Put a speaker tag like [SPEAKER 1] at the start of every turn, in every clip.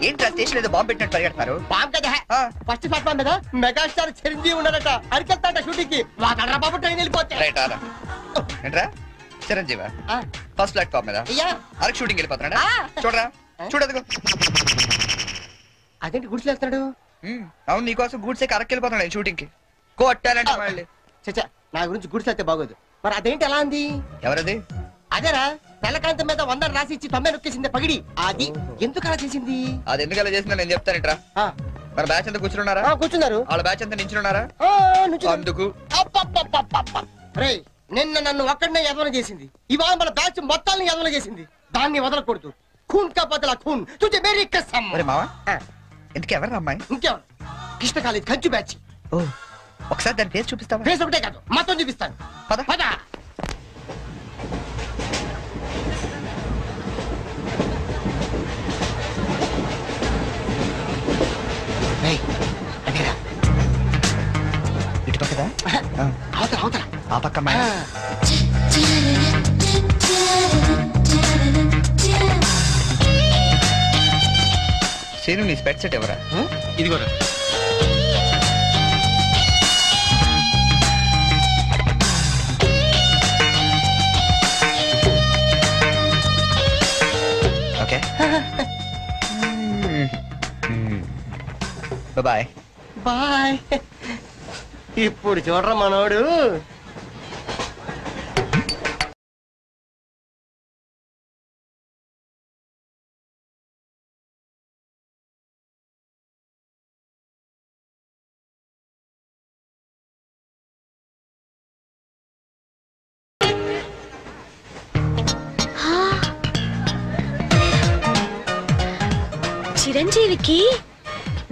[SPEAKER 1] ఏంట్రా స్టేషన్ ఏదో బాంబు పెట్టినట్టు పరిగెడతారు?
[SPEAKER 2] బాంబు కదా ఫస్ట్ ప్లాట్ఫామ్ మీద మెగాస్టార్ చిరంజీవి ఉన్నాడట, అరికెళ్తాడ షూటింగ్ కి. వాడరా బాబు ట్రైన్ వెళ్ళిపోతే.
[SPEAKER 1] రైట్ ఆరా. ఏంట్రా చిరంజీవి ఫస్ట్ ప్లాట్ఫామ్ మీద అరకు షూటింగ్ వెళ్ళిపోతున్నాడా? చూడరా చూడదుగో.
[SPEAKER 2] అదేంటి గుడిసి వేస్తున్నాడు?
[SPEAKER 1] అవును నీకోసం గూడ్స్ అరకు వెళ్ళిపోతున్నాడు షూటింగ్ కి. కొట్టాలంటే మళ్ళీ
[SPEAKER 2] చచ్చా నా గురించి గుడిసి అయితే బాగోదు. మరి అదేంటి ఎలా అంది?
[SPEAKER 1] ఎవరది?
[SPEAKER 2] అదేరా తెల్లకాంతం మీద 100 రాసి ఇచ్చి 90 నొక్కేసింది పగిడి. అది ఎందుకు అలా చేసింది?
[SPEAKER 1] అది ఎందుకు అలా చేసిందో నేను చెప్తానేట్రా. మన బ్యాచ్ అంతా కూర్చున్నారా?
[SPEAKER 2] కూర్చున్నారు.
[SPEAKER 1] వాళ్ళ బ్యాచ్ అంతా నించున్నారా? అందుకు
[SPEAKER 2] నిన్న నన్ను ఒక్కడనే ఎదవన చేసింది, ఇవాళ మన బ్యాచ్ మొత్తాన్ని ఎదవన చేసింది. దాన్ని వదలకూడదు. ఖూన్ కా బదలా ఖూన్ తుజే మేరీ కసమ్.
[SPEAKER 1] మరి మావా ఎందుకు ఎవరు అమ్మాయి?
[SPEAKER 2] ఇంకెవరు? కృష్ణ కాలేజ్ కంచు బ్యాచ్.
[SPEAKER 1] ఒకసారి దాని ఫేస్ చూపిస్తావా?
[SPEAKER 2] ఫేస్ ఒకటే కాదు మొత్తం చూపిస్తాను. పద పద.
[SPEAKER 1] ఇటు పక్కదా?
[SPEAKER 2] అవతల అవతల
[SPEAKER 1] ఆ పక్క సేను నీ స్పెట్ సెట్ ఎవరా?
[SPEAKER 2] ఇది కూడా
[SPEAKER 1] ఓకే. Bye
[SPEAKER 2] bye. ఇప్పుడు చూడరా మనోడు.
[SPEAKER 3] చిరంజీవికి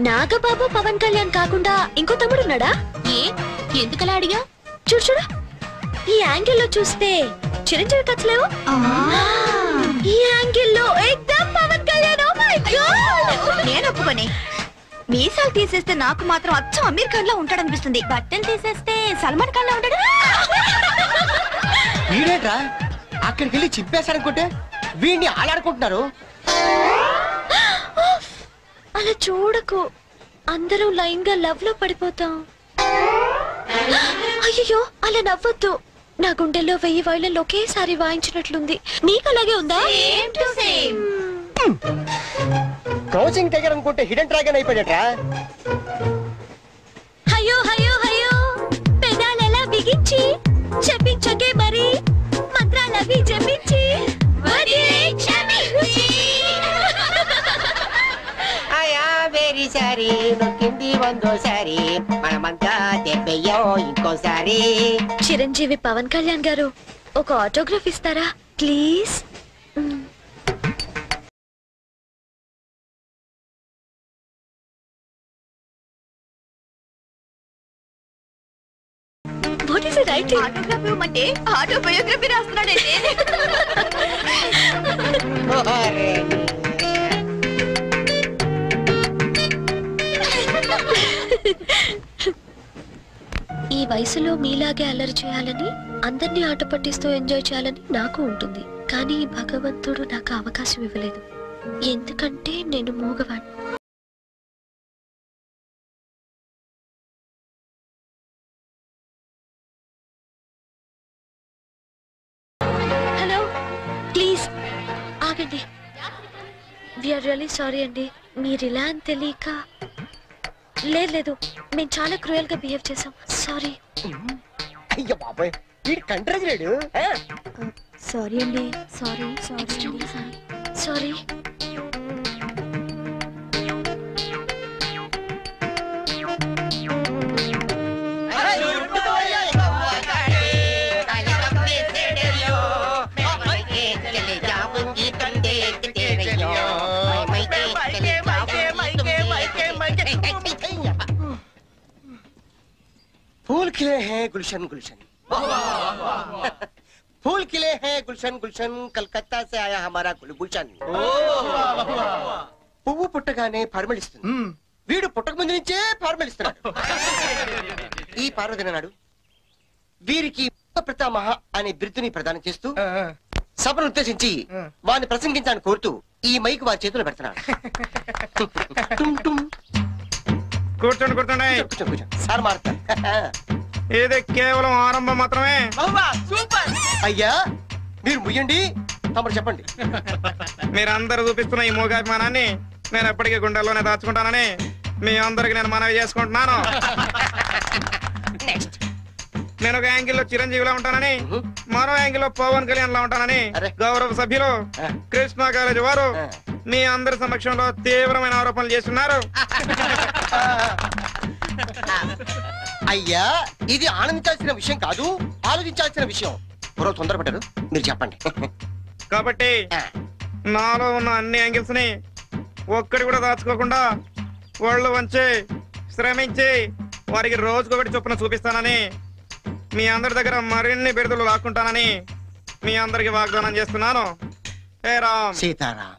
[SPEAKER 3] నాగబాబు పవన్ కళ్యాణ్ కాకుండా ఇంకో తమ్ముడున్నాడా? ఎందుకలా అడిగా? చూడు చూడు, ఈ యాంగిల్లో చూస్తే చిరంజీవి కచ్చలేవు, ఈ యాంగిల్లో ఎక్దమ్ Pawan Kalyan. Oh my God, నేను ఒప్పుకోనే. మీసాలు తీసేస్తే నాకు మాత్రం అచ్చం అమీర్ ఖాన్ లా ఉంటాడనిపిస్తుంది, బట్టలు తీసేస్తే సల్మాన్ ఖాన్ లా ఉంటాడు.
[SPEAKER 2] వీడేట్రా అక్కడికి వెళ్ళి చింపేశారనుకుంటే వీడిని ఆలాడుకుంటున్నారు.
[SPEAKER 3] అలా చూడకు, అందరూ లైన్ గా లవ్ లో పడిపోతాం. అయ్యో అలా నవ్వొద్దు, నా గుండెల్లో 1000 వైలెన్లు ఒకేసారి వాయించినట్లుంది. నీకు అలాగే ఉందా?
[SPEAKER 2] క్రౌచింగ్ టైగర్ అనుకుంటే హిడెన్ డ్రాగన్ అయిపోయాడట్రా.
[SPEAKER 3] అయ్యో అయ్యో అయ్యో, పెదాలెలా బిగించి చెప్పించకే మరి, మంత్రాలవి జపించి
[SPEAKER 2] సారి నొక్కింది వందోసారి, మనమంతా దెబ్బయ్యో ఇంకోసారి.
[SPEAKER 3] చిరంజీవి పవన్ కళ్యాణ్ గారు ఒక ఆటోగ్రాఫ్ ఇస్తారా please? What is it writing? Autograph ఇవ్వమంటే ఆటోబయోగ్రఫీ రాస్తున్నాడంటే. ఈ వయసులో మీలాగే అల్లరి చేయాలని, అందరినీ ఆట పట్టిస్తూ ఎంజాయ్ చేయాలని నాకు ఉంటుంది. కానీ భగవంతుడు నాకు అవకాశం ఇవ్వలేదు, ఎందుకంటే నేను మూగవాణ్ణి. హలో ప్లీజ్ ఆగండి. వీఆర్ రియల్లీ సారీ అండి, మీరు ఇలా అని తెలియక. లేదు మేము చాలా క్రూయల్ గా బిహేవ్ చేసాం, సారీ.
[SPEAKER 2] అయ్యో బాబాయ్ వీడు కంట్రోల్ లేడు.
[SPEAKER 3] సారీ అండి, సారీ సారీ సారీ.
[SPEAKER 2] फूल खिले हैं गुलशन गुलशन, फूल खिले हैं गुलशन गुलशन, कलकत्ता से आया हमारा गुलशन. పువ్వు పుట్టగానే పరిమళిస్తుంది, వీడు పుట్టక ముందు నుంచే పరిమళిస్తున్నాడు. ఈ పార్వదిన నాడు వీరికి ప్రతామహ అనే బిరుదుని ప్రదానం చేస్తూ సభను ఉద్దేశించి వారిని ప్రసంగించాలని కోరుతూ ఈ మైక్ వారి చేతిలో పెడుతున్నాడు.
[SPEAKER 4] కూర్చోండి కూర్చోండి.
[SPEAKER 2] సార్ మారుతారు.
[SPEAKER 4] ఇది కేవలం ఆరంభం మాత్రమే.
[SPEAKER 2] అయ్యా మీరు ముయ్యండి, తమరు చెప్పండి.
[SPEAKER 4] మీరందరూ చూపిస్తున్న ఈ మూగాభిమానాన్ని నేను ఎప్పటికీ గుండెల్లోనే దాచుకుంటానని మీ అందరికి నేను మనవి చేసుకుంటున్నాను. నేను ఒక యాంగిల్లో చిరంజీవిలా ఉంటానని, మరో యాంగిల్లో పవన్ కళ్యాణ్ లా ఉంటానని గౌరవ సభ్యులు కృష్ణా కాలేజీ వారు మీ అందరి సమక్షంలో తీవ్రమైన ఆరోపణలు చేస్తున్నారు.
[SPEAKER 2] అయ్యా ఇది ఆనందించాల్సిన విషయం కాదు, ఆలోచించాల్సిన విషయం. మరో తొందరపడ్డారు, మీరు చెప్పండి.
[SPEAKER 4] కాబట్టి నాలో ఉన్న అన్ని యాంగిల్స్ ని ఒక్కడి కూడా దాచుకోకుండా ఒళ్ళు వంచి శ్రమించి వారికి రోజుకొకటి చొప్పున చూపిస్తానని, మీ అందరి దగ్గర మరిన్ని బిరుదులు లాక్కుంటానని మీ అందరికి వాగ్దానం చేస్తున్నాను. హే రామ్
[SPEAKER 2] సీతారాం.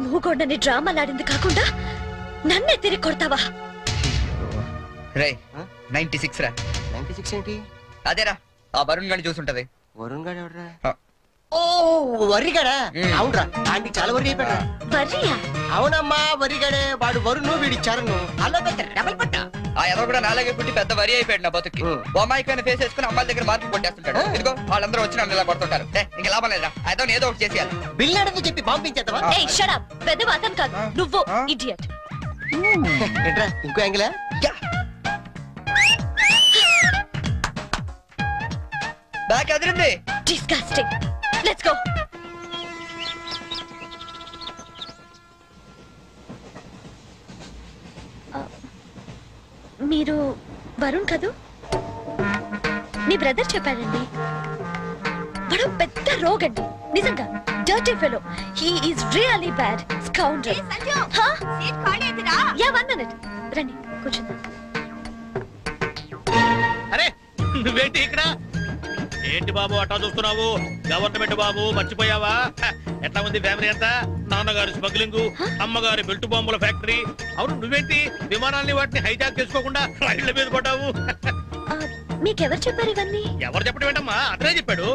[SPEAKER 3] మూగొండని డ్రామాలాడింది కాకుండా నన్నే తిరిగి కొడతావా?
[SPEAKER 1] రే 96 రా.
[SPEAKER 2] 96 ఏంటి?
[SPEAKER 1] అదేరా ఆ వరుణ్ గాని చూసుంటది.
[SPEAKER 2] వరుణ్ గాడు ఎవడరా? ఓ వరిగాడా? అవునరా, ఆంటీ చాలా వరి అయిపోయాడు.
[SPEAKER 3] వర్రియా?
[SPEAKER 2] అవునమ్మా వరిగాడే. వాడు వరుణ్, వీడి చరణ్. అలా పెద్ద డబల్ పట్ట.
[SPEAKER 1] ఆ ఎదవ కూడా నాలాగే పుట్టి పెద్ద వరి అయిపోయాడు నా బతుకి. బొమ్మాయికైనా ఫేస్ వేసుకుని అమ్మాయిల దగ్గర మార్కులు కొట్టేస్తుంటాడు. ఇదిగో వాళ్ళందరూ వచ్చి నన్ను ఇలా కొడుతుంటారు. ఇంకా లాభం లేదురా, అయితే ఏదో ఒకటి చేసేయాలి.
[SPEAKER 2] బిల్ అడని చెప్పి పంపించేద్దామా?
[SPEAKER 3] ఏయ్ షట్ అప్. పెద్ద అతను కాదు నువ్వు, ఇడియట్.
[SPEAKER 2] ఏంట్రా ఇంకో యాంగిలా?
[SPEAKER 1] Back Adirindi.
[SPEAKER 3] Disgusting. Let's go. మీరు వరుణ్ కదూ? మీ బ్రదర్ చెప్పాడండి. వాడు పెద్ద రోగండి, నిజంగా dirty fellow. He is really bad scoundrel. Yeah 1 minute. రండి కూర్చుందాం.
[SPEAKER 5] అరే నువ్వేంటి ఇక్కడ? ఏంటి బాబు అట్టా చూస్తున్నావు? గవర్నమెంట్ బాబు మర్చిపోయావా? ఎట్లా ఉంది ఫ్యామిలీ అంతా? నాన్నగారి స్మగ్లింగ్, అమ్మగారి బెల్ట్ బాంబుల ఫ్యాక్టరీ. అవును నువ్వేంటి విమానాల్ని వాటిని హైజాక్ చేసుకోకుండా రైళ్ల మీద పడ్డావు?
[SPEAKER 3] మీకెవరు చెప్పారు ఇవన్నీ?
[SPEAKER 5] ఎవరు చెప్పడం ఏంటమ్మా? అతనే చెప్పాడు.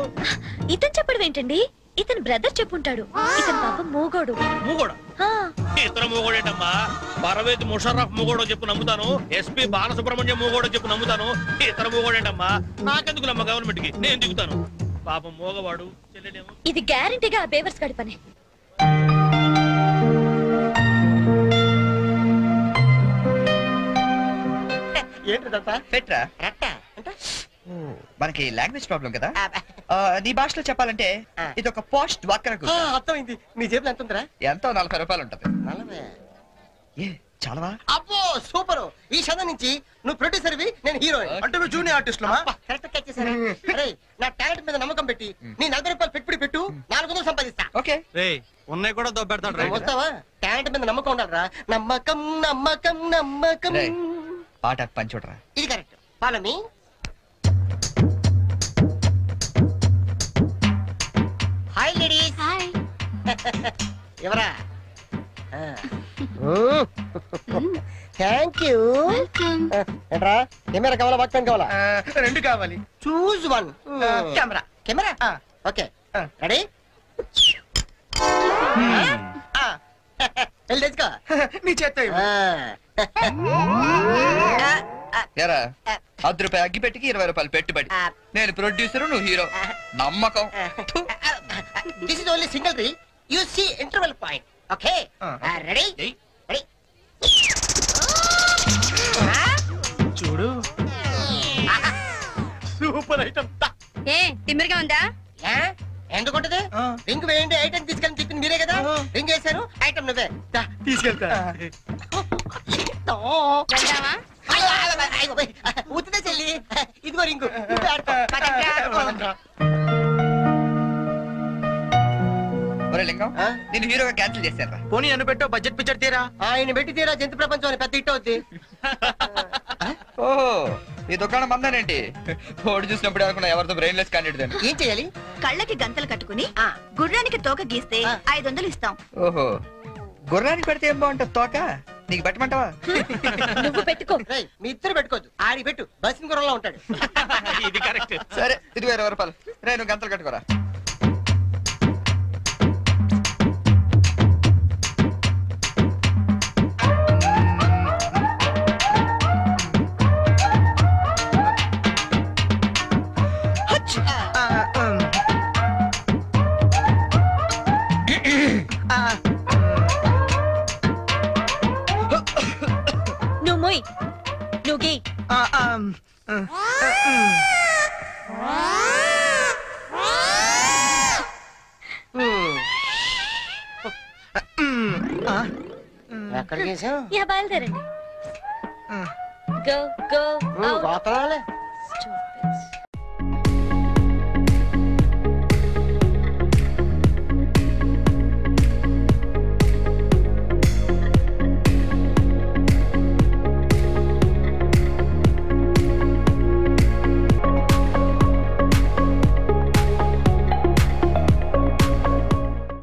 [SPEAKER 3] ఇతను చెప్పడం ఏంటండి? ఇతని బ్రదర్ చెప్పుంటాడు. ఇతని పాపం మూగోడు.
[SPEAKER 5] మూగోడా? ఇతర మూగోడేంటమ్మా? పరవేతి ముషర్రఫ్ మూగోడో చెప్పు నమ్ముతాను, ఎస్పీ బాలసుబ్రహ్మణ్యం మూగోడో చెప్పు నమ్ముతాను. ఇతర మూగోడేంటమ్మా? నాకెందుకు నమ్మ గవర్నమెంట్ కి, నేను దిగుతాను. పాపం మూగవాడు చెల్లెలేమో.
[SPEAKER 3] ఇది గ్యారంటీగా ఆ బేవర్స్ గడి పని.
[SPEAKER 1] మనకి లాంగ్వేజ్ ప్రాబ్లం కదా. నీ భాషలో చెప్పాలంటే ఇది ఒక పోస్ట్ డ్వాక్రా.
[SPEAKER 2] అర్థమైంది. నీ జేబులో ఎంత ఉందిరా?
[SPEAKER 1] ఎంతో 40 రూపాయలు ఉంటది.
[SPEAKER 2] 40?
[SPEAKER 1] చాలవా?
[SPEAKER 2] అబ్బో సూపర్. ఈ చదువు నుంచి నువ్వు ప్రొడ్యూసర్వి, నేను హీరోయిన్.
[SPEAKER 1] అంటే నువ్వు జూనియర్ ఆర్టిస్ట్ లమా?
[SPEAKER 2] కరెక్ట్ క్యాచ్ చేశారా? అరే నా టాలెంట్ మీద నమ్మకం పెట్టి నీ 40 రూపాయలు పెట్టుబడి పెట్టు, 400 సంపాదిస్తా.
[SPEAKER 1] ఓకే
[SPEAKER 5] ఉన్నాయి కూడా దొబ్బెడతాడు.
[SPEAKER 2] వస్తావా? టాలెంట్ మీద నమ్మకం ఉండాలరా. నమ్మకం నమ్మకం నమ్మకం.
[SPEAKER 1] పాట పని చూడరా.
[SPEAKER 2] ఇది correct. Follow me. Hi ladies.
[SPEAKER 3] Hi.
[SPEAKER 2] ఎవరా? Thank you. ఏంట్రా కెమెరా కావాలా, వాక్మెన్ కావాలా?
[SPEAKER 1] 2 కావాలి.
[SPEAKER 2] Choose 1. Camera. Camera okay. Ready? వెళ్ళి తెచ్చుకో.
[SPEAKER 1] నీ చేత ఎరా 10 రూపాయలు అగ్గి పెట్టికి 20 రూపాయలు పెట్టుబడి. నేను ప్రొడ్యూసర్, నువ్వు హీరో. నమ్మకం.
[SPEAKER 2] This is only single reel. You see interval point. Okay ready? Ready.
[SPEAKER 1] చూడు
[SPEAKER 2] సూపర్ ఐటమ్.
[SPEAKER 3] ఏ తిమ్మిరిగా ఉందా?
[SPEAKER 2] ఎందుకుంటది? రింగ్ వేయండి, ఐటమ్ తీసుకెళ్ళి చెప్పింది మీరే కదా. రింగ్ వేశారు, ఐటమ్ నువ్వే తీసుకెళ్తా. ఉత్తిదే చెల్లి, ఇదిగో రింగు.
[SPEAKER 1] లింగం నేను హీరోగా క్యాన్సిల్ చేశాను.
[SPEAKER 2] పోనీ నన్ను పెట్టో బడ్జెట్ పిక్చర్ తీరా. ఆయన పెట్టి తీరా జంతు ప్రపంచం అని పెద్ద హిట్ అవుద్ది.
[SPEAKER 1] ఓహో ఈ దుకాణం మందానేంటి? ఓడి చూసినప్పుడు అనుకున్నా ఎవరితో బ్రెయిన్లెస్ క్యాండిడేట్ అని.
[SPEAKER 2] ఏం చేయాలి?
[SPEAKER 6] కళ్ళకి గంతలు కట్టుకుని గుర్రానికి తోక గీస్తే 500 ఇస్తాం.
[SPEAKER 1] ఓహో, గుర్రానికి పెడితే ఏం బాగుంటుంది తోక? నీకు పెట్టమంటావా?
[SPEAKER 3] నువ్వు పెట్టుకో.
[SPEAKER 2] రేయ్, మీ ఇద్దరు పెట్టుకోవద్దు, ఆడి పెట్టు, బస్సు గుర్రంలో ఉంటాడు.
[SPEAKER 5] ఇది కరెక్ట్.
[SPEAKER 1] సరే, ఇది 20 రూపాయలు. రే, నువ్వు గంతలు కట్టుకోరా.
[SPEAKER 3] నువ్వు మొయ్, నువ్వు గీ.
[SPEAKER 2] ఎక్కడికి వేసావు?
[SPEAKER 3] యా, బయలుదేరండి. గో గో
[SPEAKER 2] గోతరాలే.
[SPEAKER 3] చూడు.